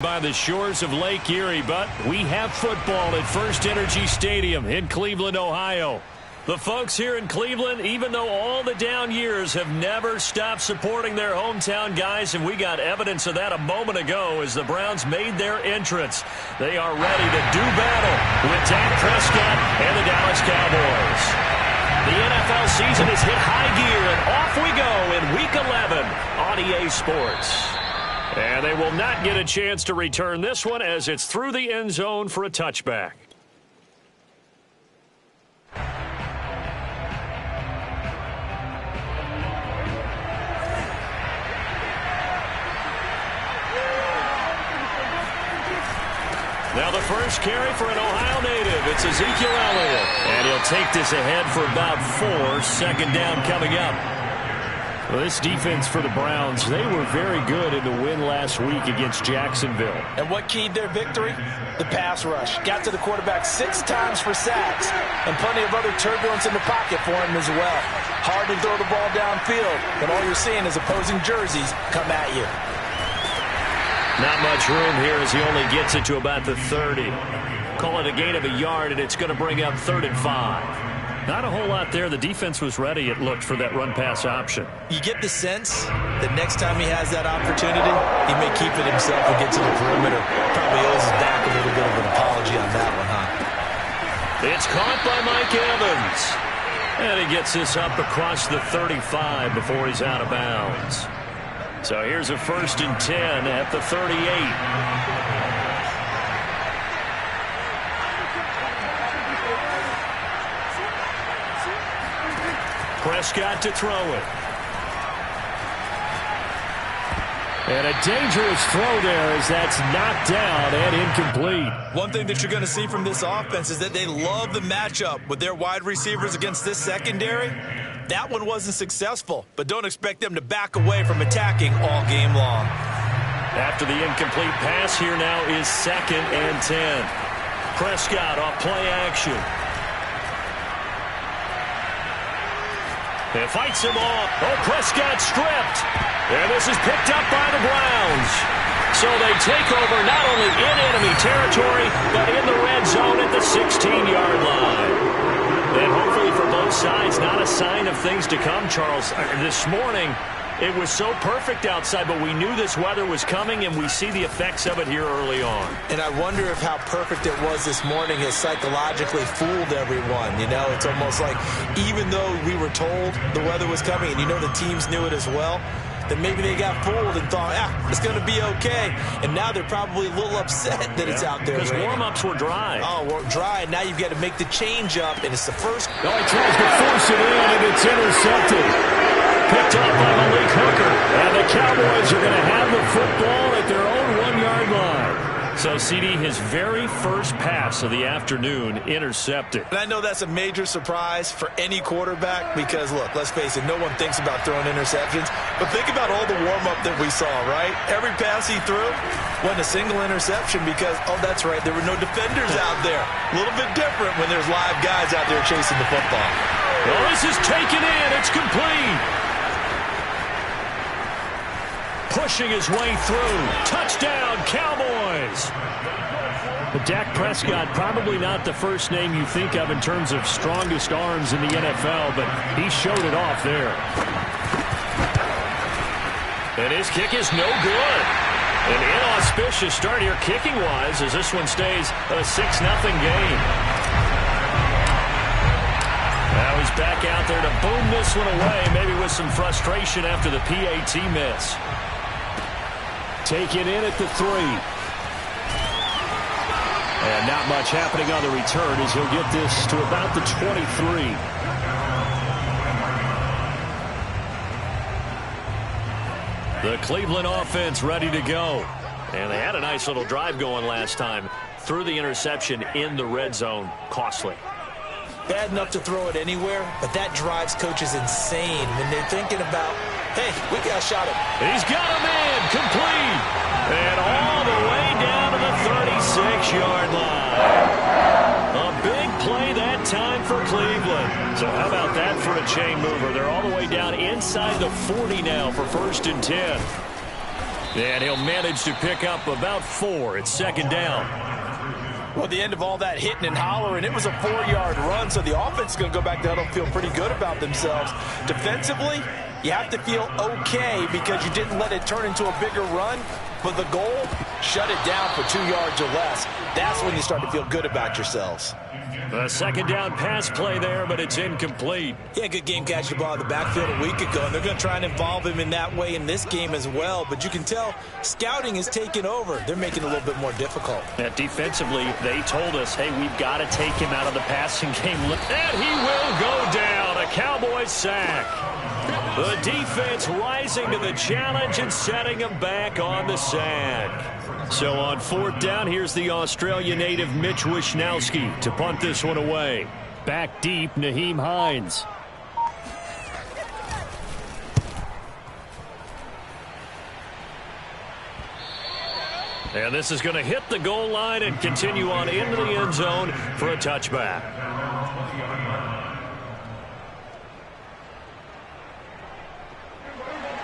By the shores of Lake Erie, but we have football at First Energy Stadium in Cleveland, Ohio. The folks here in Cleveland, even though all the down years, have never stopped supporting their hometown guys, and we got evidence of that a moment ago as the Browns made their entrance. They are ready to do battle with Dak Prescott and the Dallas Cowboys. The NFL season has hit high gear, and off we go in Week 11 on EA Sports. And they will not get a chance to return this one as it's through the end zone for a touchback. Now the first carry for an Ohio native. It's Ezekiel Elliott. And he'll take this ahead for about 4. Second down coming up. Well, this defense for the Browns, they were very good in the win last week against Jacksonville. And what keyed their victory? The pass rush. Got to the quarterback 6 times for sacks, and plenty of other turbulence in the pocket for him as well. Hard to throw the ball downfield, but all you're seeing is opposing jerseys come at you. Not much room here as he only gets it to about the 30. Call it a gain of a yard, and it's going to bring up 3rd and 5. Not a whole lot there. The defense was ready, it looked, for that run-pass option. You get the sense that next time he has that opportunity, he may keep it himself and get to the perimeter. Probably owes his back a little bit of an apology on that one, huh? It's caught by Mike Evans. And he gets this up across the 35 before he's out of bounds. So here's a 1st and 10 at the 38. Prescott to throw it. And a dangerous throw there as that's knocked down and incomplete. One thing that you're going to see from this offense is that they love the matchup with their wide receivers against this secondary. That one wasn't successful, but don't expect them to back away from attacking all game long. After the incomplete pass, here now is 2nd and 10. Prescott off play action. And fights him off. Oh, Prescott stripped. And this is picked up by the Browns. So they take over not only in enemy territory, but in the red zone at the 16-yard line. And hopefully for both sides, not a sign of things to come, Charles. This morning, it was so perfect outside, but we knew this weather was coming, and we see the effects of it here early on. And I wonder if how perfect it was this morning has psychologically fooled everyone. You know, it's almost like even though we were told the weather was coming, and you know the teams knew it as well, that maybe they got fooled and thought, it's going to be okay. And now they're probably a little upset that it's out there. Because warm-ups were dry. Oh, well, dry. Now you've got to make the change up, and it's the first. No, he tries to force it in, and it's intercepted. Picked up by Malik Hooker. And the Cowboys are going to have the football at their own 1-yard line. So, CD, his very first pass of the afternoon intercepted. And I know that's a major surprise for any quarterback because, look, let's face it, no one thinks about throwing interceptions. But think about all the warm-up that we saw, right? Every pass he threw wasn't a single interception because, oh, that's right, there were no defenders out there. A little bit different when there's live guys out there chasing the football. Well, this is taken in. It's complete. Pushing his way through. Touchdown, Cowboys. But Dak Prescott, probably not the first name you think of in terms of strongest arms in the NFL, but he showed it off there. And his kick is no good. An inauspicious start here kicking-wise as this one stays a 6-0 game. Now he's back out there to boom this one away, maybe with some frustration after the PAT miss. Taken in at the 3. And not much happening on the return as he'll get this to about the 23. The Cleveland offense ready to go. And they had a nice little drive going last time. Threw the interception in the red zone. Costly. Bad enough to throw it anywhere, but that drives coaches insane when they're thinking about, hey, we got a shot at him. He's got him in, complete, and all the way down to the 36-yard line. A big play that time for Cleveland. So how about that for a chain mover? They're all the way down inside the 40 now for 1st and 10. And he'll manage to pick up about 4. It's second down. Well, at the end of all that hitting and hollering, it was a 4-yard run, so the offense is going to go back to huddle and feel pretty good about themselves. Defensively, you have to feel okay because you didn't let it turn into a bigger run. But the goal, shut it down for 2 yards or less. That's when you start to feel good about yourselves. A second down pass play there, but it's incomplete. Yeah, good game catching the ball in the backfield a week ago, and they're going to try and involve him in that way in this game as well. But you can tell scouting is taking over. They're making it a little bit more difficult. Yeah, defensively, they told us, hey, we've got to take him out of the passing game. And he will go down. A Cowboys sack. The defense rising to the challenge and setting him back on the sack. So on 4th down, here's the Australia native Mitch Wishnowsky to punt this one away. Back deep, Nyheim Hines. And this is going to hit the goal line and continue on into the end zone for a touchback.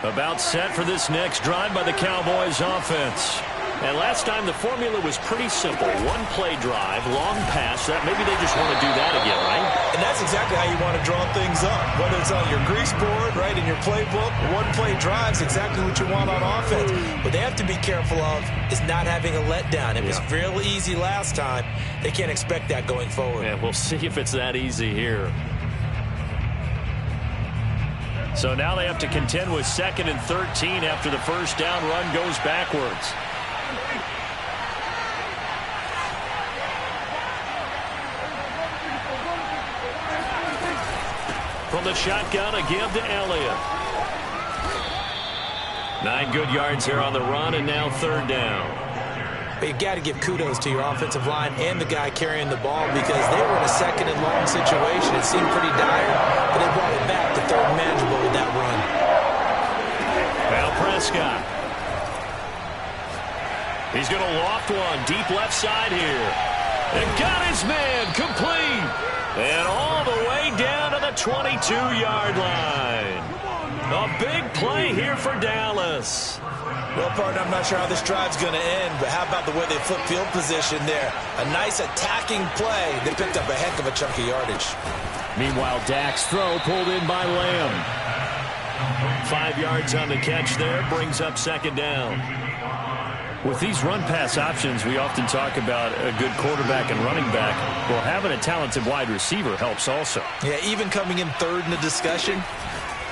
About set for this next drive by the Cowboys offense. And last time the formula was pretty simple. 1-play drive, long pass. That maybe they just want to do that again, right? And that's exactly how you want to draw things up. Whether it's on your grease board, right, in your playbook, 1-play drive is exactly what you want on offense. What they have to be careful of is not having a letdown. It was fairly easy last time. They can't expect that going forward. Yeah, we'll see if it's that easy here. So now they have to contend with 2nd and 13 after the first down run goes backwards. From the shotgun, a give to Elliott. 9 good yards here on the run, and now 3rd down. But you've got to give kudos to your offensive line and the guy carrying the ball because they were in a 2nd and long situation. It seemed pretty dire, but they brought it back to 3rd and manageable with that run. Now Prescott. He's going to loft one deep left side here. And got his man complete. And all the way down to the 22-yard line. A big play here for Dallas. Well, partner, I'm not sure how this drive's going to end, but how about the way they flip field position there? A nice attacking play. They picked up a heck of a chunk of yardage. Meanwhile, Dak's throw pulled in by Lamb. 5 yards on the catch there, brings up 2nd down. With these run-pass options, we often talk about a good quarterback and running back. Well, having a talented wide receiver helps also. Yeah, even coming in 3rd in the discussion,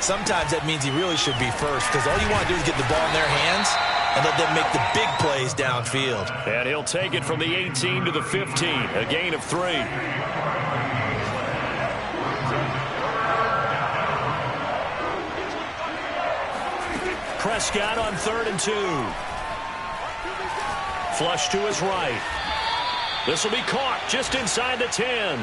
sometimes that means he really should be first because all you want to do is get the ball in their hands and let them make the big plays downfield. And he'll take it from the 18 to the 15, a gain of 3. Prescott on 3rd and 2. Flush to his right. This will be caught just inside the 10.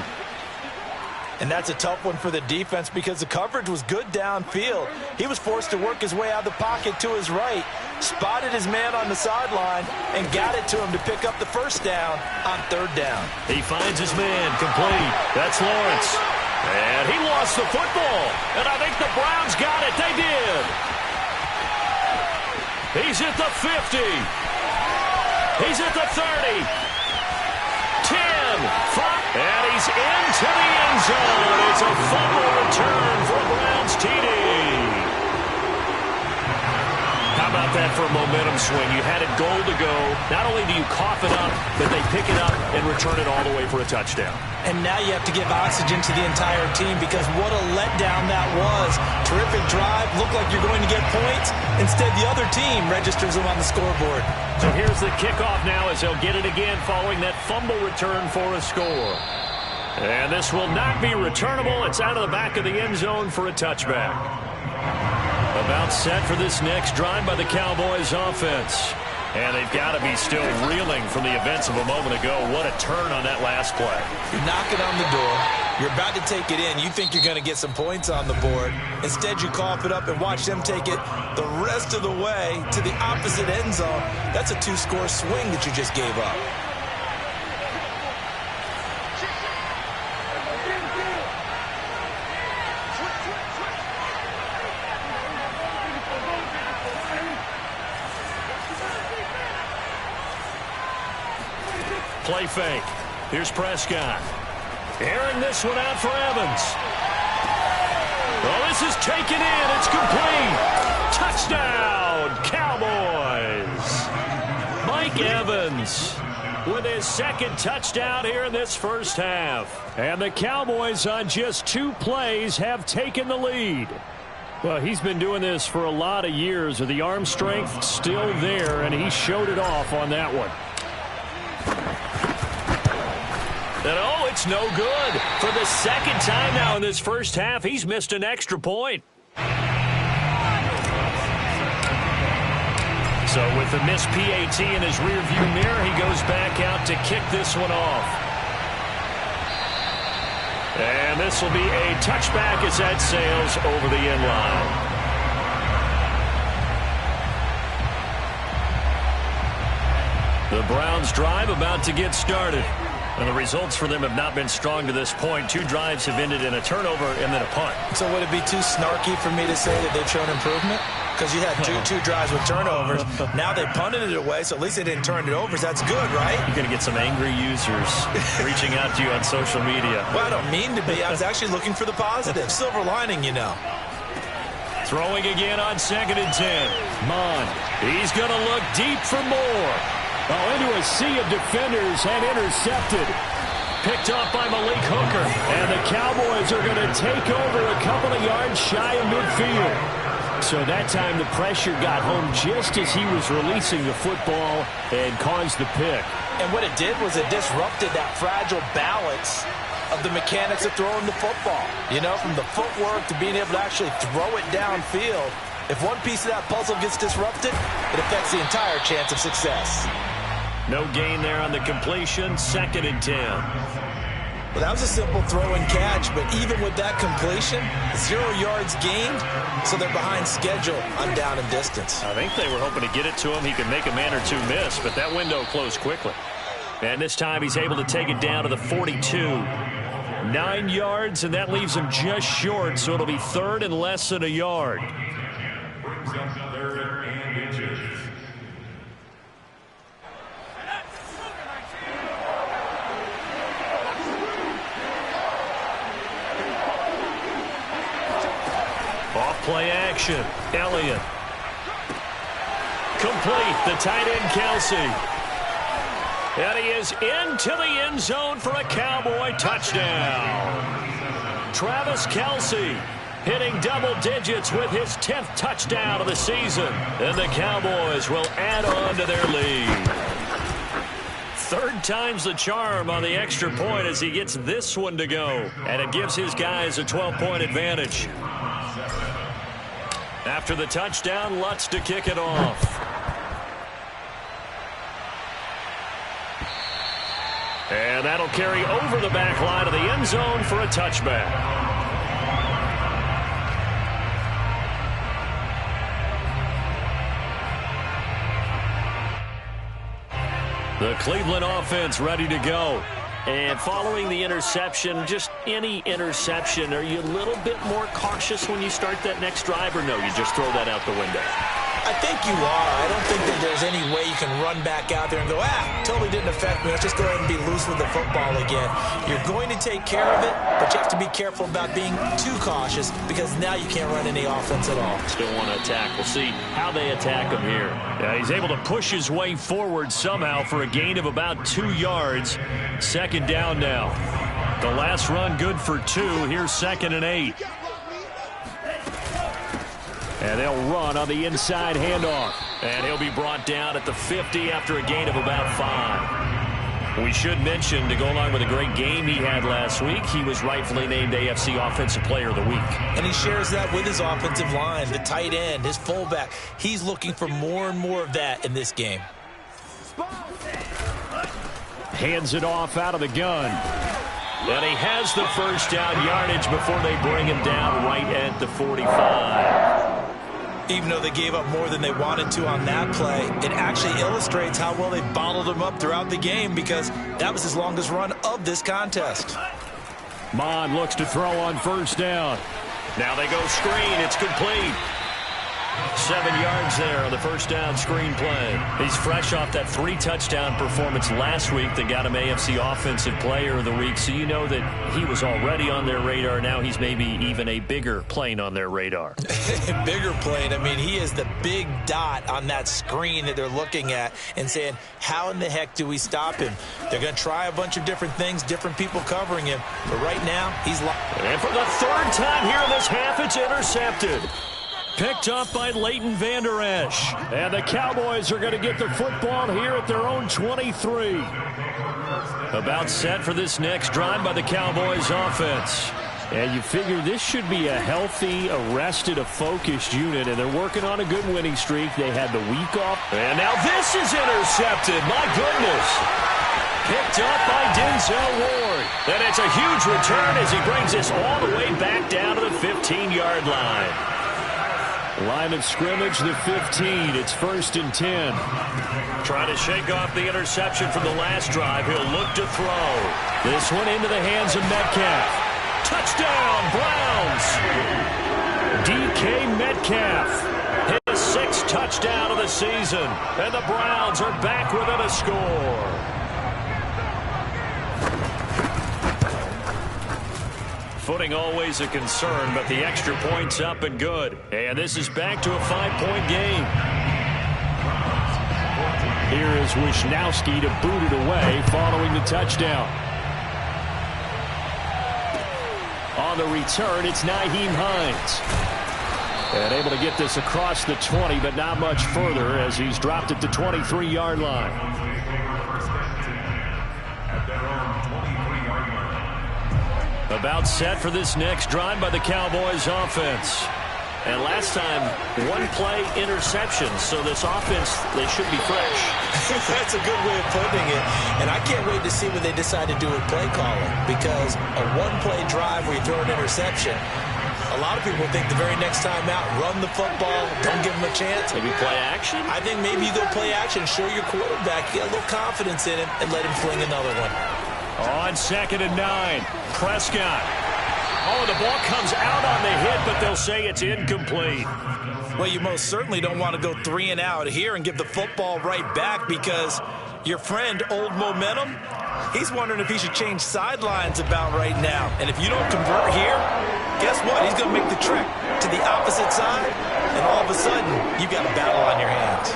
And that's a tough one for the defense because the coverage was good downfield. He was forced to work his way out of the pocket to his right, spotted his man on the sideline, and got it to him to pick up the first down on 3rd down. He finds his man complete. That's Lawrence. And he lost the football. And I think the Browns got it. They did. He's at the 50. He's at the 30. 10, 5, and he's into the end zone. It's a fumble return for Browns TD. How about that for a momentum swing? You had it goal to go. Not only do you cough it up, but they pick it up and return it all the way for a touchdown. And now you have to give oxygen to the entire team because what a letdown that was. Terrific drive. Looked like you're going to get points. Instead, the other team registers them on the scoreboard. So here's the kickoff now as they'll get it again following that fumble return for a score. And this will not be returnable. It's out of the back of the end zone for a touchback. About set for this next drive by the Cowboys offense. And they've got to be still reeling from the events of a moment ago. What a turn on that last play. You're knocking on the door. You're about to take it in. You think you're going to get some points on the board. Instead, you cough it up and watch them take it the rest of the way to the opposite end zone. That's a 2-score swing that you just gave up. Play fake. Here's Prescott. Airing this one out for Evans. Well, this is taken in. It's complete. Touchdown, Cowboys. Mike Evans with his second touchdown here in this first half. And the Cowboys on just 2 plays have taken the lead. Well, he's been doing this for a lot of years with the arm strength still there, and he showed it off on that one. And oh, it's no good. For the second time now in this first half, he's missed an extra point. So with the missed PAT in his rearview mirror, he goes back out to kick this one off. And this will be a touchback as that sails over the end line. The Browns drive about to get started. And the results for them have not been strong to this point. 2 drives have ended in a turnover and then a punt. So would it be too snarky for me to say that they've shown improvement? Because you had two drives with turnovers. Now they punted it away, so at least they didn't turn it over. That's good, right? You're going to get some angry users reaching out to you on social media. Well, I don't mean to be. I was actually looking for the positive. Silver lining, you know. Throwing again on 2nd and 10. Mond. He's going to look deep for more. Oh, into a sea of defenders and intercepted. Picked off by Malik Hooker. And the Cowboys are going to take over a couple of yards shy of midfield. So that time the pressure got home just as he was releasing the football and caused the pick. And what it did was it disrupted that fragile balance of the mechanics of throwing the football. You know, from the footwork to being able to actually throw it downfield. If one piece of that puzzle gets disrupted, it affects the entire chance of success. No gain there on the completion. 2nd and 10. Well, that was a simple throw and catch, but even with that completion, 0 yards gained, so they're behind schedule on down and distance. I think they were hoping to get it to him. He could make a man or 2 miss, but that window closed quickly. And this time he's able to take it down to the 42. 9 yards, and that leaves him just short, so it'll be 3rd and less than a yard. Play action. Elliott. Complete. The tight end, Kelsey. And he is into the end zone for a Cowboy touchdown. Travis Kelsey hitting double digits with his 10th touchdown of the season. And the Cowboys will add on to their lead. 3rd time's the charm on the extra point as he gets this one to go. And it gives his guys a 12-point advantage. After the touchdown, Lutz to kick it off. And that'll carry over the back line of the end zone for a touchback. The Cleveland offense ready to go. And following the interception, just any interception, are you a little bit more cautious when you start that next drive, or no, you just throw that out the window? I think you are. I don't think that there's any way you can run back out there and go, totally didn't affect me. Let's just go ahead and be loose with the football again. You're going to take care of it, but you have to be careful about being too cautious because now you can't run any offense at all. Still want to attack. We'll see how they attack him here. Yeah, he's able to push his way forward somehow for a gain of about 2 yards. 2nd down now. The last run good for 2. Here's 2nd and 8. And they'll run on the inside handoff. And he'll be brought down at the 50 after a gain of about 5. We should mention, to go along with a great game he had last week, he was rightfully named AFC Offensive Player of the Week. And he shares that with his offensive line, the tight end, his fullback. He's looking for more and more of that in this game. Hands it off out of the gun. And he has the first down yardage before they bring him down right at the 45. Even though they gave up more than they wanted to on that play, it actually illustrates how well they bottled him up throughout the game because that was his longest run of this contest. Mond looks to throw on 1st down. Now they go screen. It's complete. 7 yards there on the first down screen play. He's fresh off that 3-touchdown performance last week that got him AFC Offensive Player of the Week, so you know that he was already on their radar. Now he's maybe even a bigger plane on their radar. Bigger plane. I mean, he is the big dot on that screen that they're looking at and saying, how in the heck do we stop him? They're going to try a bunch of different things, different people covering him, but right now he's locked. And for the third time here in this half, it's intercepted. Picked up by Leighton Vander Esch. And the Cowboys are going to get the football here at their own 23. About set for this next drive by the Cowboys offense. And you figure this should be a healthy, arrested, a focused unit, and they're working on a good winning streak. They had the week off. And now this is intercepted. My goodness. Picked up by Denzel Ward. And it's a huge return as he brings this all the way back down to the 15-yard line. Line of scrimmage, the 15. It's 1st and 10. Trying to shake off the interception from the last drive. He'll look to throw. This one into the hands of Metcalf. Touchdown, Browns. DK Metcalf. His 6th touchdown of the season. And the Browns are back within a score. Footing always a concern, but the extra point's up and good. And this is back to a 5-point game. Here is Wisnowski to boot it away following the touchdown. On the return, it's Nyheim Hines. And able to get this across the 20, but not much further as he's dropped at the 23-yard line. About set for this next drive by the Cowboys offense. And last time, one-play interception. So this offense, they should be fresh. That's a good way of putting it. And I can't wait to see what they decide to do with play calling. Because a one-play drive where you throw an interception, a lot of people think the very next time out, run the football, don't give them a chance. Maybe play action? I think maybe you go play action, show your quarterback, get a little confidence in him, and let him fling another one. On 2nd and 9, Prescott. Oh, the ball comes out on the hit, but they'll say it's incomplete. Well, you most certainly don't want to go 3 and out here and give the football right back because your friend, Old Momentum, he's wondering if he should change sidelines about right now. And if you don't convert here, guess what? He's going to make the trek to the opposite side, and all of a sudden, you've got a battle on your hands.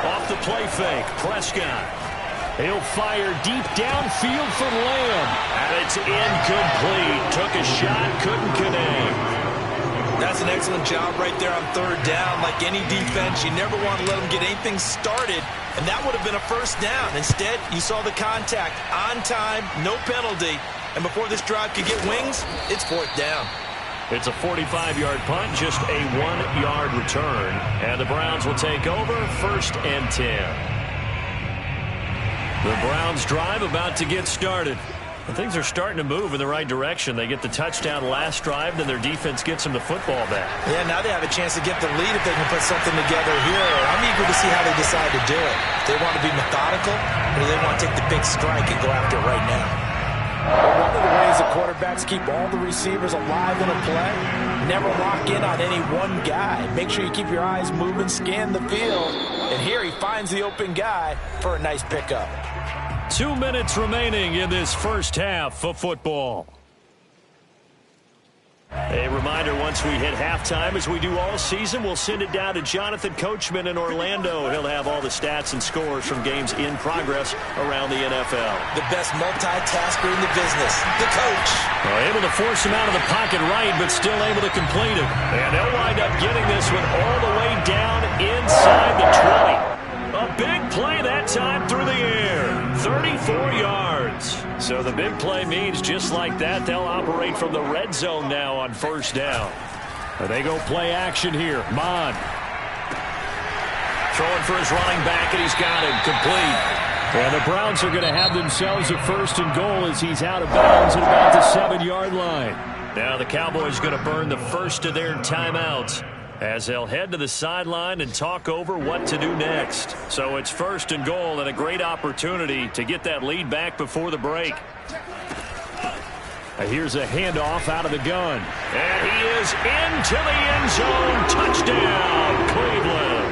Off the play fake, Prescott. He'll fire deep downfield for Lamb. And it's incomplete. Took a shot, couldn't connect. That's an excellent job right there on 3rd down. Like any defense, you never want to let them get anything started. And that would have been a 1st down. Instead, you saw the contact on time, no penalty. And before this drive could get wings, it's 4th down. It's a 45-yard punt, just a 1-yard return. And the Browns will take over 1st and 10. The Browns drive about to get started. And things are starting to move in the right direction. They get the touchdown last drive, then their defense gets them the football back. Yeah, now they have a chance to get the lead if they can put something together here. I'm eager to see how they decide to do it. Do they want to be methodical, or do they want to take the big strike and go after it right now? One of the ways the quarterbacks keep all the receivers alive in a play, never lock in on any one guy. Make sure you keep your eyes moving, scan the field. And here he finds the open guy for a nice pickup. 2 minutes remaining in this first half of football. A reminder, once we hit halftime, as we do all season, we'll send it down to Jonathan Coachman in Orlando. He'll have all the stats and scores from games in progress around the NFL. The best multitasker in the business, the coach. Able to force him out of the pocket right, but still able to complete it. And they'll wind up getting this one all the way down inside the 20. A big play that time through the air. 34 yards. So the big play means just like that, they'll operate from the red zone now on 1st down. They go play action here. Mon. Throwing for his running back, and he's got him complete. And the Browns are going to have themselves a 1st and goal as he's out of bounds at about the 7-yard line. Now the Cowboys going to burn the first of their timeouts as they'll head to the sideline and talk over what to do next. So it's 1st and goal and a great opportunity to get that lead back before the break. Here's a handoff out of the gun. And he is into the end zone. Touchdown, Cleveland.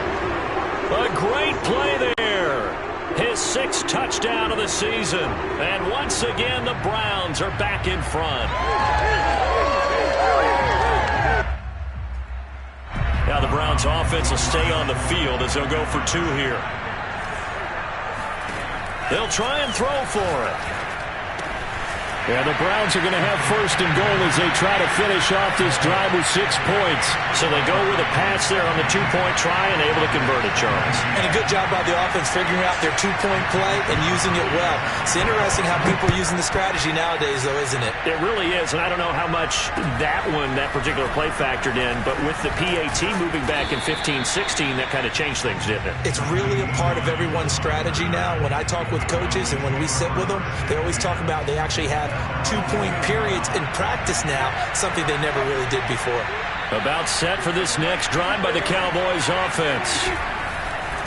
A great play there. His 6th touchdown of the season. And once again, the Browns are back in front. Now the Browns offense will stay on the field as they'll go for 2 here. They'll try and throw for it. Yeah, the Browns are going to have 1st and goal as they try to finish off this drive with 6 points. So they go with a pass there on the 2-point try and able to convert it, Charles. And a good job by the offense figuring out their 2-point play and using it well. It's interesting how people are using the strategy nowadays, though, isn't it? It really is, and I don't know how much that particular play factored in, but with the PAT moving back in 15-16, that kind of changed things, didn't it? It's really a part of everyone's strategy now. When I talk with coaches and when we sit with them, they always talk about they actually have 2-point periods in practice now, something they never really did before. About set for this next drive by the Cowboys offense.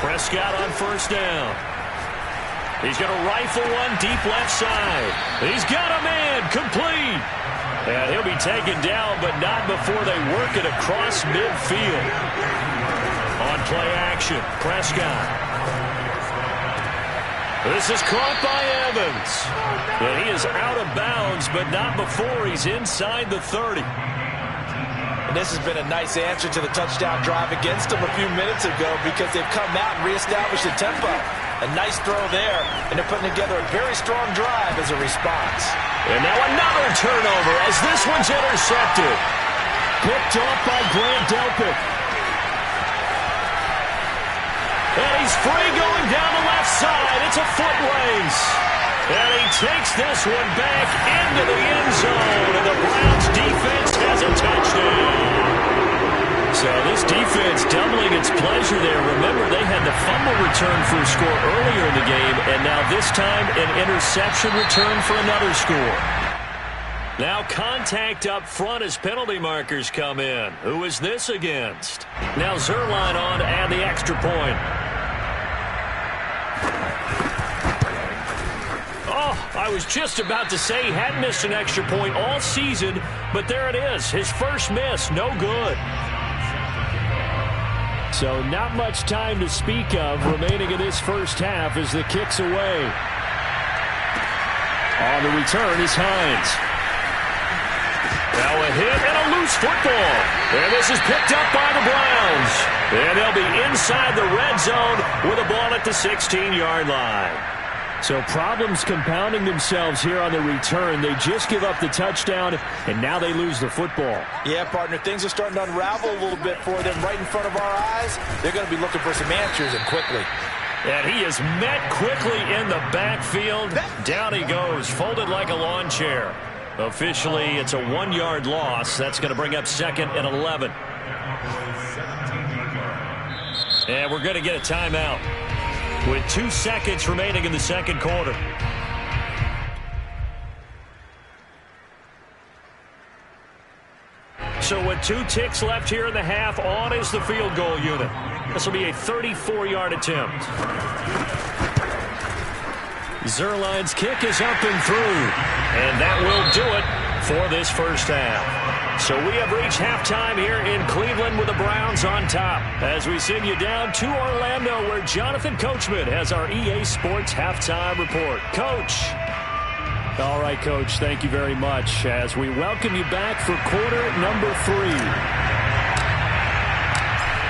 Prescott on 1st down. He's going to rifle one deep left side. He's got a man complete. And he'll be taken down, but not before they work it across midfield. On play action, Prescott. This is caught by Evans. And he is out of bounds, but not before he's inside the 30. And this has been a nice answer to the touchdown drive against them a few minutes ago because they've come out and reestablished the tempo. A nice throw there, and they're putting together a very strong drive as a response. And now another turnover as this one's intercepted. Picked off by Grant Delpit. And he's free going down the left side. It's a foot race. And he takes this one back into the end zone. And the Browns defense has a touchdown. So this defense doubling its pleasure there. Remember, they had the fumble return for a score earlier in the game. And now this time an interception return for another score. Now contact up front as penalty markers come in. Who is this against? Now Zerline on to add the extra point. I was just about to say he hadn't missed an extra point all season, but there it is. His first miss, no good. So not much time to speak of remaining in this first half as the kick's away. On the return is Hines. Now a hit and a loose football. And this is picked up by the Browns. And they'll be inside the red zone with a ball at the 16-yard line. So problems compounding themselves here on the return. They just give up the touchdown, and now they lose the football. Yeah, partner, things are starting to unravel a little bit for them right in front of our eyes. They're going to be looking for some answers, and quickly. And he is met quickly in the backfield. Down he goes, folded like a lawn chair. Officially, it's a 1-yard loss. That's going to bring up 2nd and 11. And we're going to get a timeout with 2 seconds remaining in the second quarter. So with 2 ticks left here in the half, on is the field goal unit. This will be a 34-yard attempt. Zerline's kick is up and through. And that will do it for this first half. So we have reached halftime here in Cleveland with the Browns on top. As we send you down to Orlando where Jonathan Coachman has our EA Sports halftime report. Coach. All right, Coach, thank you very much as we welcome you back for quarter number 3.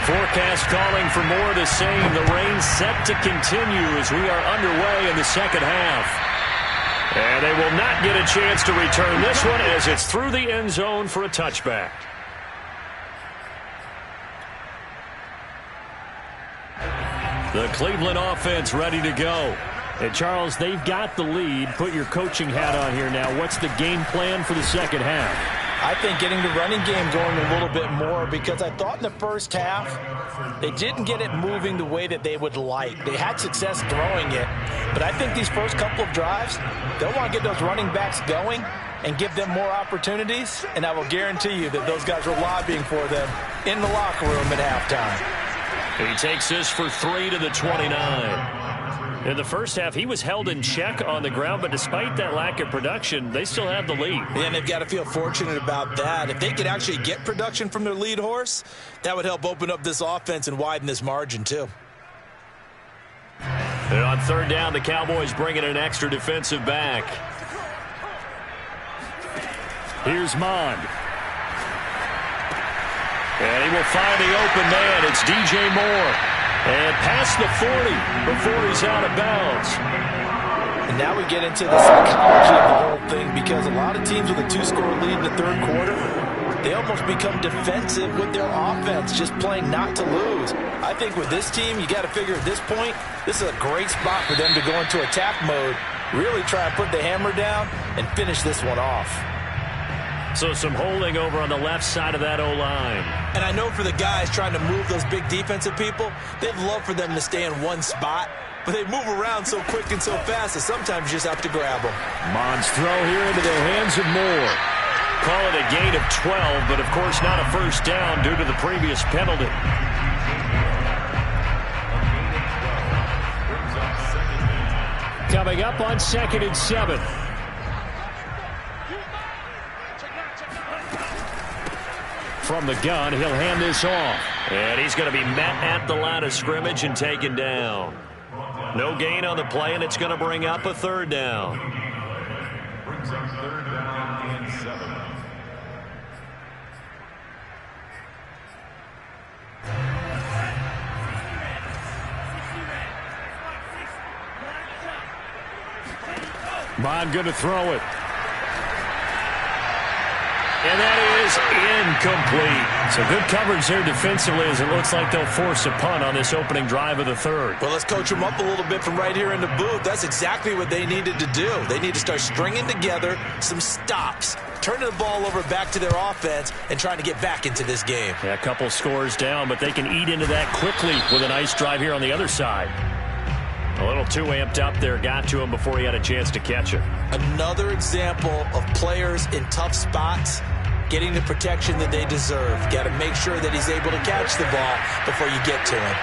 Forecast calling for more of the same. The rain set to continue as we are underway in the second half. And they will not get a chance to return this one as it's through the end zone for a touchback. The Cleveland offense ready to go. And, Charles, they've got the lead. Put your coaching hat on here now. What's the game plan for the second half? I think getting the running game going a little bit more because I thought in the first half they didn't get it moving the way that they would like. They had success throwing it, but I think these first couple of drives, they'll want to get those running backs going and give them more opportunities, and I will guarantee you that those guys are lobbying for them in the locker room at halftime. He takes this for 3 to the 29. In the first half, he was held in check on the ground, but despite that lack of production, they still have the lead. Yeah, and they've got to feel fortunate about that. If they could actually get production from their lead horse, that would help open up this offense and widen this margin too. And on third down, the Cowboys bring in an extra defensive back. Here's Mond. And he will find the open man. It's DJ Moore. And past the 40 before he's out of bounds. And now we get into the psychology of the whole thing, because a lot of teams with a 2-score lead in the third quarter, they almost become defensive with their offense, just playing not to lose. I think with this team, you got to figure at this point, this is a great spot for them to go into attack mode, really try and put the hammer down and finish this one off. So some holding over on the left side of that O-line. And I know for the guys trying to move those big defensive people, they'd love for them to stay in one spot, but they move around so quick and so fast that sometimes you just have to grab them. Mond's throw here into the hands of Moore. Call it a gain of 12, but of course not a first down due to the previous penalty. Coming up on 2nd and 7. From the gun, he'll hand this off. And he's going to be met at the line of scrimmage and taken down. No gain on the play, and it's going to bring up a third down. Brings up third down and 7. Mond going to throw it. And that is incomplete. So good coverage there defensively, as it looks like they'll force a punt on this opening drive of the third. Well, let's coach them up a little bit from right here in the booth. That's exactly what they needed to do. They need to start stringing together some stops, turning the ball over back to their offense, and trying to get back into this game. Yeah, a couple scores down, but they can eat into that quickly with a nice drive here on the other side. A little too amped up there, got to him before he had a chance to catch it. Another example of players in tough spots getting the protection that they deserve. Got to make sure that he's able to catch the ball before you get to him.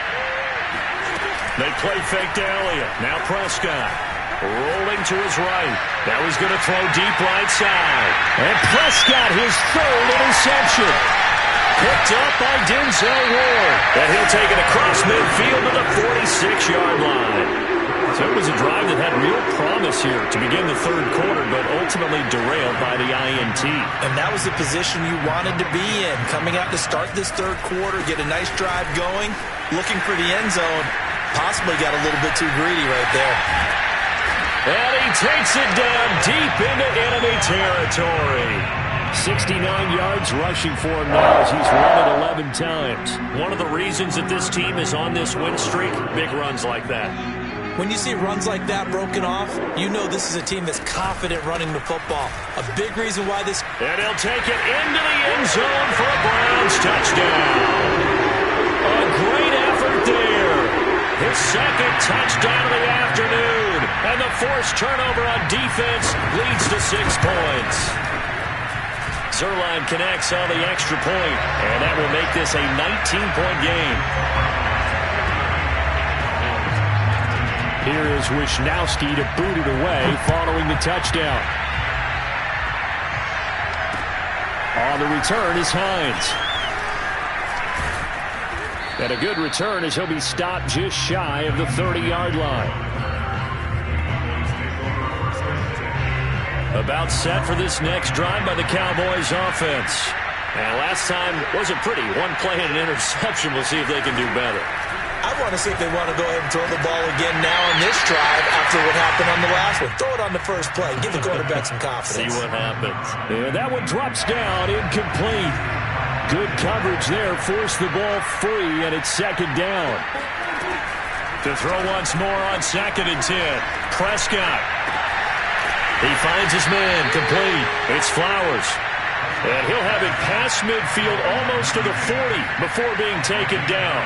They play fake to Elliott. Now Prescott rolling to his right. Now he's going to throw deep right side. And Prescott, his third interception. Picked up by Denzel Ward. And he'll take it across midfield to the 46-yard line. So it was a drive that had real promise here to begin the third quarter, but ultimately derailed by the INT. And that was the position you wanted to be in. Coming out to start this third quarter, get a nice drive going, looking for the end zone. Possibly got a little bit too greedy right there. And he takes it down deep into enemy territory. 69 yards rushing for him now as he's run it 11 times. One of the reasons that this team is on this win streak, big runs like that. When you see runs like that broken off, you know this is a team that's confident running the football. A big reason why this... And he'll take it into the end zone for a Browns touchdown. A great effort there. His second touchdown of the afternoon. And the forced turnover on defense leads to 6 points. Zerline connects on the extra point, and that will make this a 19-point game. Here is Wisnowski to boot it away following the touchdown. On the return is Hines. And a good return as he'll be stopped just shy of the 30-yard line. About set for this next drive by the Cowboys offense. And last time wasn't pretty. One play and an interception. We'll see if they can do better. I want to see if they want to go ahead and throw the ball again now on this drive after what happened on the last one. Throw it on the first play. Give the quarterback some confidence. See what happens. And that one drops down, incomplete. Good coverage there. Forced the ball free, and it's second down. To throw once more on 2nd and 10. Prescott. He finds his man, complete. It's Flowers. And he'll have it past midfield almost to the 40 before being taken down.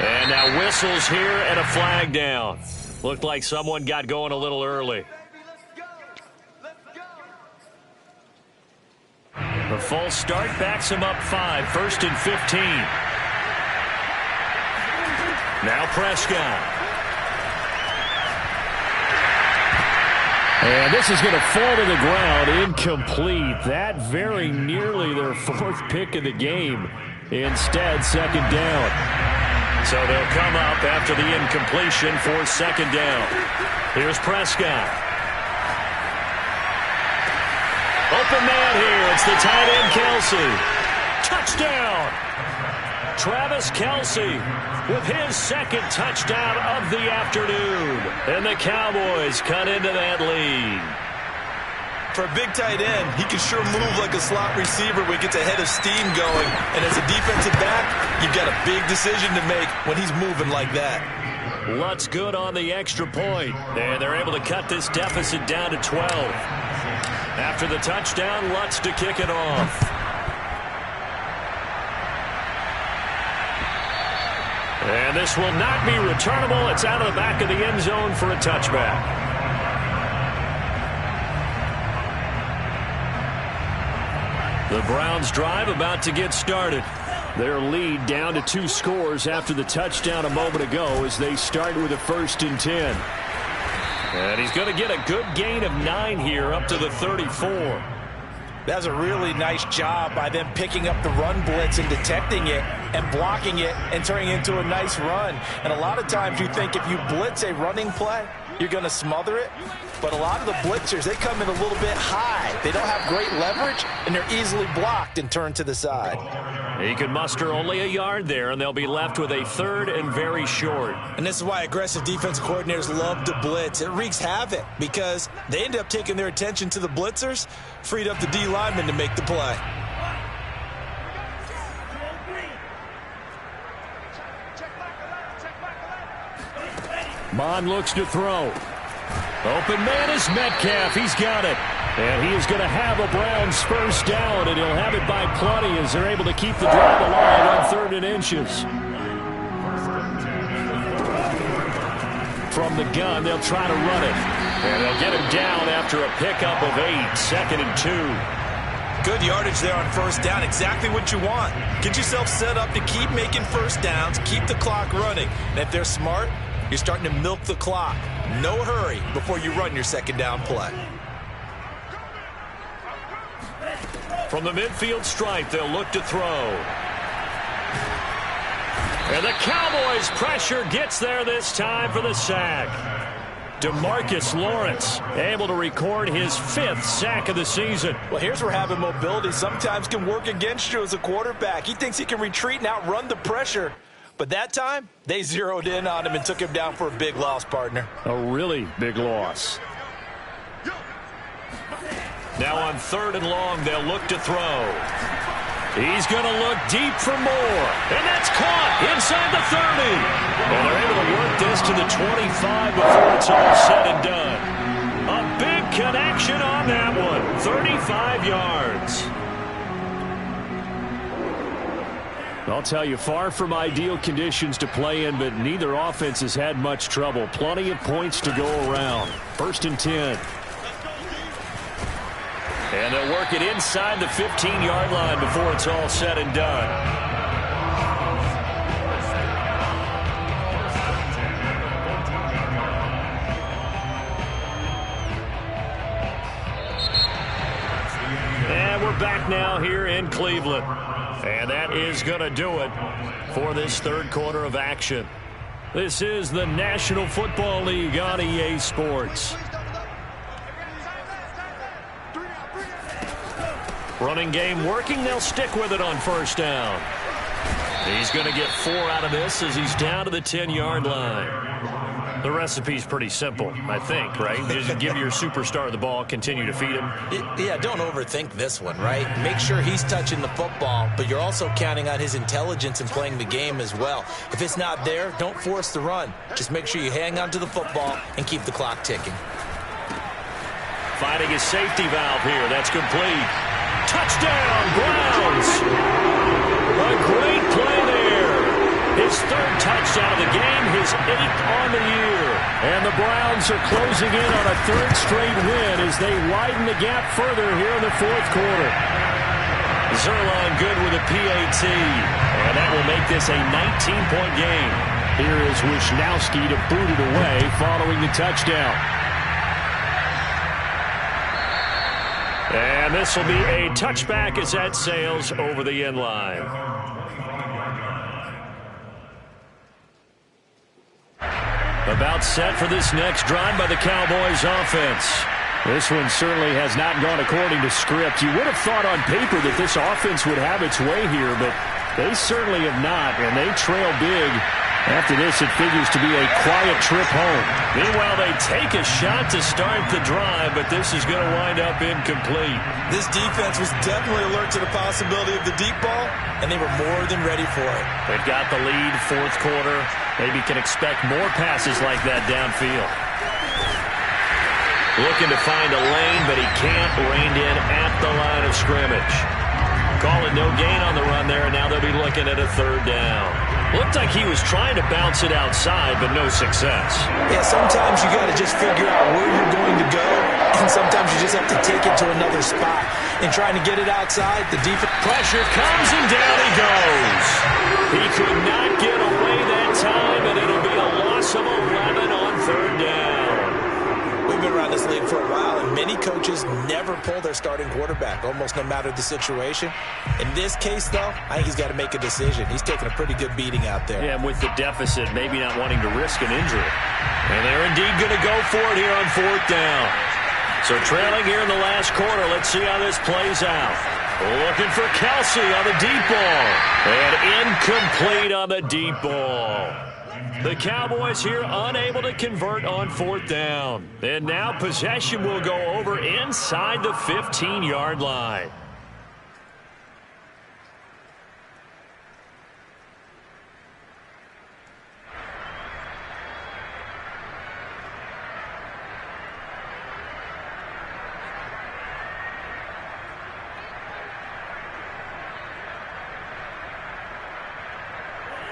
And now whistles here and a flag down. Looked like someone got going a little early. The false start backs him up 5, 1st and 15. Now Prescott. And this is going to fall to the ground, incomplete. That very nearly their fourth pick of the game. Instead, second down. So they'll come up after the incompletion for second down. Here's Prescott. Open man here. It's the tight end, Kelce. Touchdown. Travis Kelce with his second touchdown of the afternoon. And the Cowboys cut into that lead. For a big tight end, he can sure move like a slot receiver when he gets a head of steam going. And as a defensive back, you've got a big decision to make when he's moving like that. Lutz good on the extra point. And they're able to cut this deficit down to 12. After the touchdown, Lutz to kick it off. And this will not be returnable. It's out of the back of the end zone for a touchback. The Browns drive about to get started. Their lead down to 2 scores after the touchdown a moment ago as they start with a 1st and 10. And he's going to get a good gain of 9 here up to the 34. That's a really nice job by them picking up the run blitz and detecting it and blocking it and turning it into a nice run. And a lot of times you think if you blitz a running play, you're going to smother it. But a lot of the blitzers, they come in a little bit high. They don't have great leverage, and they're easily blocked and turned to the side. He can muster only a yard there, and they'll be left with a 3rd and very short. And this is why aggressive defensive coordinators love to blitz. It wreaks havoc because they end up taking their attention to the blitzers, freed up the D lineman to make the play. Bond looks to throw. Open man is Metcalf. He's got it. And he is going to have a Browns 1st down, and he'll have it by plenty as they're able to keep the drive alive on 3rd and inches. From the gun, they'll try to run it. And they'll get him down after a pickup of 8, 2nd and 2. Good yardage there on 1st down. Exactly what you want. Get yourself set up to keep making 1st downs, keep the clock running. And if they're smart, you're starting to milk the clock. No hurry before you run your 2nd down play. From the midfield stripe, they'll look to throw. And the Cowboys pressure gets there this time for the sack. DeMarcus Lawrence able to record his 5th sack of the season. Well, here's where having mobility sometimes can work against you as a quarterback. He thinks he can retreat and outrun the pressure. But that time, they zeroed in on him and took him down for a big loss, partner. A really big loss. Now on 3rd and long, they'll look to throw. He's going to look deep for more. And that's caught inside the 30. And they're able to work this to the 25 before it's all said and done. A big connection on that one. 35 yards. I'll tell you, far from ideal conditions to play in, but neither offense has had much trouble. Plenty of points to go around. 1st and 10. And they'll work it inside the 15-yard line before it's all said and done. And we're back now here in Cleveland. And that is going to do it for this 3rd quarter of action. This is the National Football League on EA Sports. Running game working. They'll stick with it on 1st down. He's going to get 4 out of this as he's down to the 10-yard line. The recipe's pretty simple, I think, right? Just give your superstar the ball, continue to feed him. Yeah, don't overthink this one, right? Make sure he's touching the football, but you're also counting on his intelligence in playing the game as well. If it's not there, don't force the run. Just make sure you hang on to the football and keep the clock ticking. Finding his safety valve here. That's complete. Touchdown, Browns! A great play there. His 3rd touchdown of the game, his 8th on the year. And the Browns are closing in on a 3rd straight win as they widen the gap further here in the 4th quarter. Zerline good with a PAT. And that will make this a 19-point game. Here is Wisnowski to boot it away following the touchdown. And this will be a touchback as that sails over the end line. About set for this next drive by the Cowboys offense. This one certainly has not gone according to script. You would have thought on paper that this offense would have its way here, but they certainly have not, and they trail big. After this, it figures to be a quiet trip home. Meanwhile, they take a shot to start the drive, but this is going to wind up incomplete. This defense was definitely alert to the possibility of the deep ball, and they were more than ready for it. They've got the lead, fourth quarter. Maybe can expect more passes like that downfield. Looking to find a lane, but he can't. Reined in at the line of scrimmage. Calling no gain on the run there, and now they'll be looking at a third down. Looked like he was trying to bounce it outside, but no success. Yeah, sometimes you got to just figure out where you're going to go, and sometimes you just have to take it to another spot. And trying to get it outside, the defense pressure comes, and down he goes. He could not get away that time, and it'll be a loss of 11 on third down. We've been around this league for a while, and many coaches never pull their starting quarterback, almost no matter the situation. In this case, though, I think he's got to make a decision. He's taking a pretty good beating out there. Yeah, and with the deficit, maybe not wanting to risk an injury. And they're indeed going to go for it here on fourth down. So trailing here in the last quarter, let's see how this plays out. Looking for Kelsey on the deep ball. And incomplete on the deep ball. The Cowboys here unable to convert on fourth down. And now possession will go over inside the 15-yard line.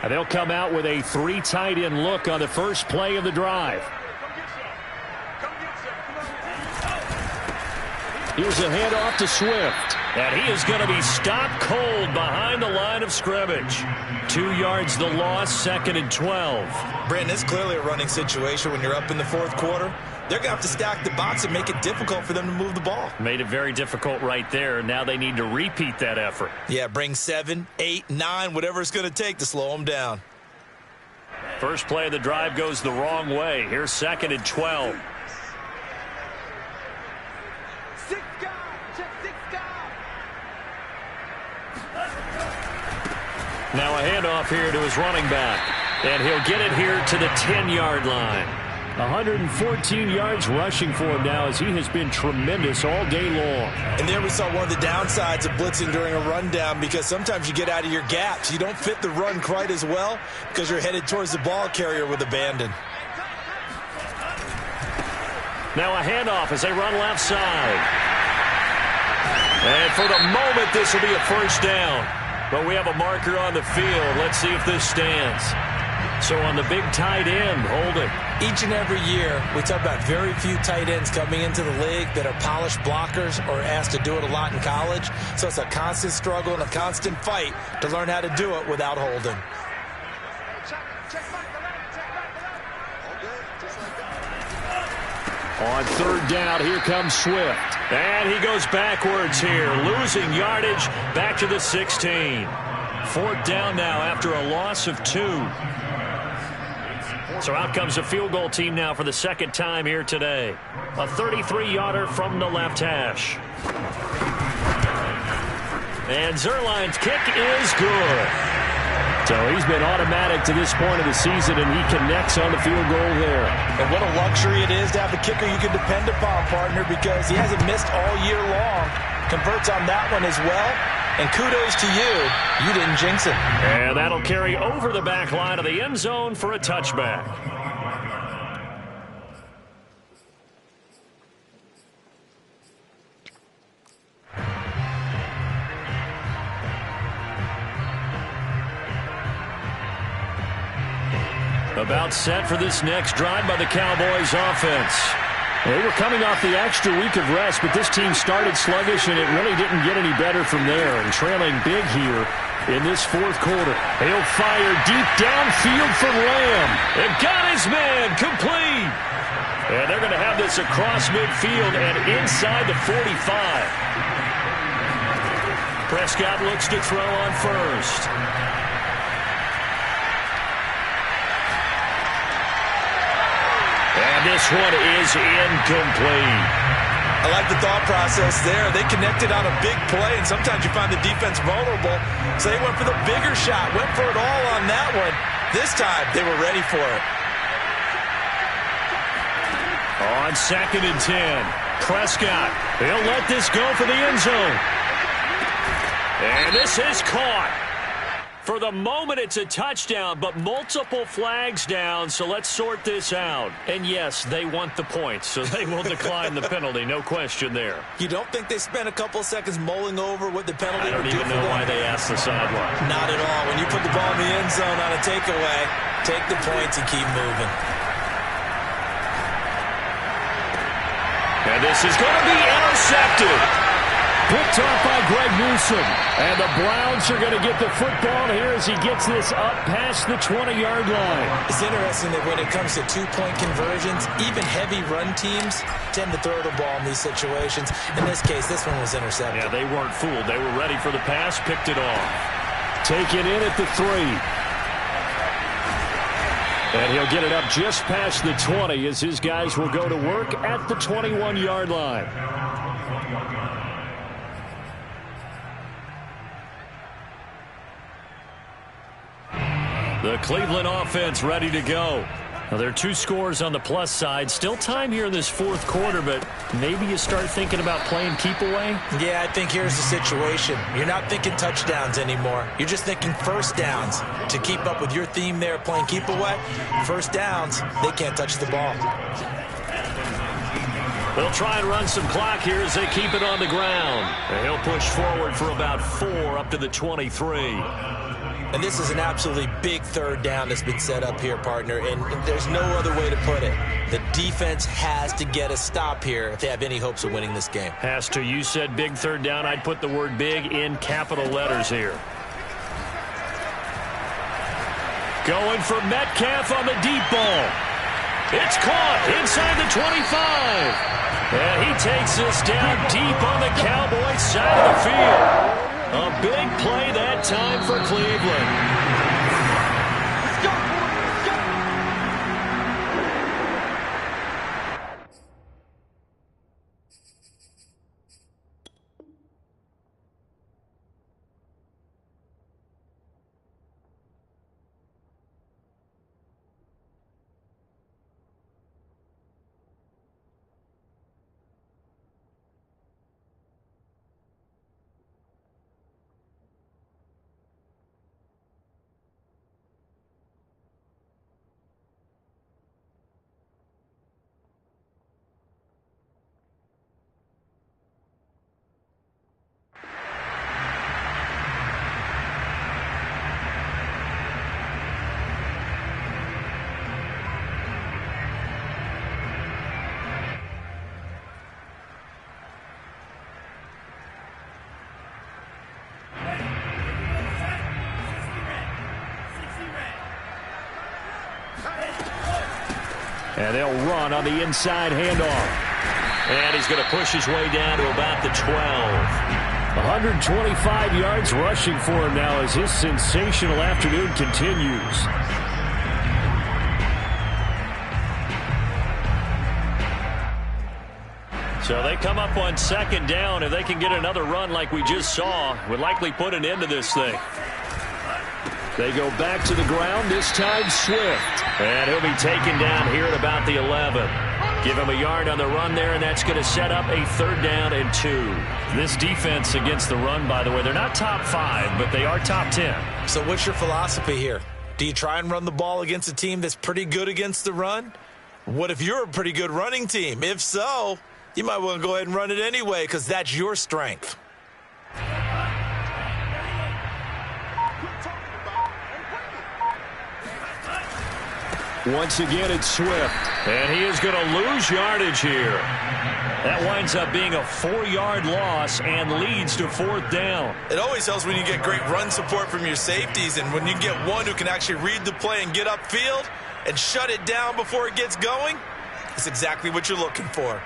And they'll come out with a three tight end look on the first play of the drive. Here's a handoff to Swift. And he is going to be stopped cold behind the line of scrimmage. 2 yards the loss, 2nd and 12. Brandon, it's clearly a running situation when you're up in the fourth quarter. They're going to have to stack the box and make it difficult for them to move the ball. Made it very difficult right there. Now they need to repeat that effort. Yeah, bring 7, 8, 9, whatever it's going to take to slow them down. First play of the drive goes the wrong way. Here's 2nd and 12. Now a handoff here to his running back. And he'll get it here to the 10-yard line. 114 yards rushing for him now as he has been tremendous all day long. And there we saw one of the downsides of blitzing during a rundown, because sometimes you get out of your gaps. You don't fit the run quite as well because you're headed towards the ball carrier with abandon. Now a handoff as they run left side. And for the moment, this will be a first down. But we have a marker on the field. Let's see if this stands. So on the big tight end, holding. Each and every year, we talk about very few tight ends coming into the league that are polished blockers or asked to do it a lot in college. So it's a constant struggle and a constant fight to learn how to do it without holding. On third down, here comes Swift. And he goes backwards here, losing yardage back to the 16. Fourth down now after a loss of 2. So out comes the field goal team now for the second time here today. A 33-yarder from the left hash. And Zerline's kick is good. So he's been automatic to this point of the season, and he connects on the field goal there. And what a luxury it is to have a kicker you can depend upon, partner, because he hasn't missed all year long. Converts on that one as well. And kudos to you. You didn't jinx it. And that'll carry over the back line of the end zone for a touchback. About set for this next drive by the Cowboys offense. They were coming off the extra week of rest, but this team started sluggish, and it really didn't get any better from there. And trailing big here in this fourth quarter. He'll fire deep downfield for Lamb. And got his man complete. And they're going to have this across midfield and inside the 45. Prescott looks to throw on first. And this one is incomplete. I like the thought process there. They connected on a big play, and sometimes you find the defense vulnerable. So they went for the bigger shot, went for it all on that one. This time, they were ready for it. On 2nd and 10, Prescott. He'll let this go for the end zone. And this is caught. For the moment, it's a touchdown, but multiple flags down, so let's sort this out. And yes, they want the points, so they will decline the penalty, no question there. You don't think they spent a couple seconds mulling over what the penalty would do for them? I don't even know why they asked the sideline. Not at all. When you put the ball in the end zone on a takeaway, take the points and keep moving. And this is going to be intercepted. Picked off by Greg Newsome. And the Browns are going to get the football here as he gets this up past the 20-yard line. It's interesting that when it comes to two-point conversions, even heavy run teams tend to throw the ball in these situations. In this case, this one was intercepted. Yeah, they weren't fooled. They were ready for the pass, picked it off. Take it in at the 3. And he'll get it up just past the 20 as his guys will go to work at the 21-yard line. The Cleveland offense ready to go. Now, there are 2 scores on the plus side. Still time here in this fourth quarter, but maybe you start thinking about playing keep away? Yeah, I think here's the situation. You're not thinking touchdowns anymore. You're just thinking first downs. To keep up with your theme there, playing keep away, first downs, they can't touch the ball. They'll try and run some clock here as they keep it on the ground. And he'll push forward for about 4 up to the 23. And this is an absolutely big third down that's been set up here, partner, and there's no other way to put it. The defense has to get a stop here if they have any hopes of winning this game. Has to. You said big third down. I'd put the word big in capital letters here. Going for Metcalf on the deep ball. It's caught inside the 25. And he takes this down deep on the Cowboys side of the field. A big play that time for Cleveland. And they'll run on the inside handoff. And he's going to push his way down to about the 12. 125 yards rushing for him now as his sensational afternoon continues. So they come up on 2nd down. If they can get another run like we just saw, would likely put an end to this thing. They go back to the ground, this time Swift. And he'll be taken down here at about the 11. Give him a yard on the run there, and that's going to set up a 3rd down and 2. This defense against the run, by the way, they're not top 5, but they are top 10. So what's your philosophy here? Do you try and run the ball against a team that's pretty good against the run? What if you're a pretty good running team? If so, you might want to go ahead and run it anyway because that's your strength. Once again, it's Swift. And he is going to lose yardage here. That winds up being a 4-yard loss and leads to 4th down. It always helps when you get great run support from your safeties, and when you get one who can actually read the play and get upfield and shut it down before it gets going, it's exactly what you're looking for.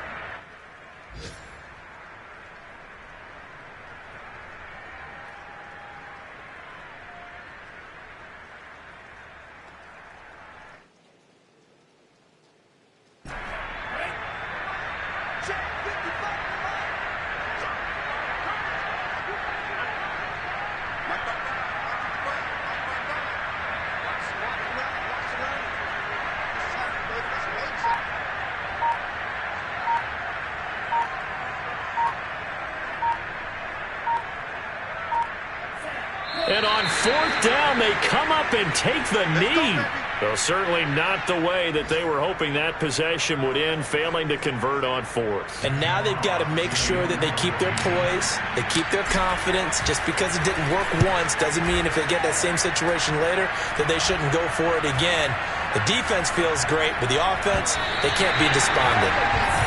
And on 4th down, they come up and take the knee. Well, certainly not the way that they were hoping that possession would end, failing to convert on 4th. And now they've got to make sure that they keep their poise, they keep their confidence. Just because it didn't work once doesn't mean if they get that same situation later that they shouldn't go for it again. The defense feels great, but the offense, they can't be despondent.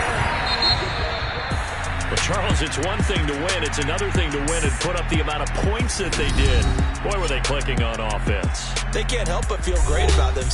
Well, Charles, it's one thing to win. It's another thing to win and put up the amount of points that they did. Boy, were they clicking on offense. They can't help but feel great about themselves.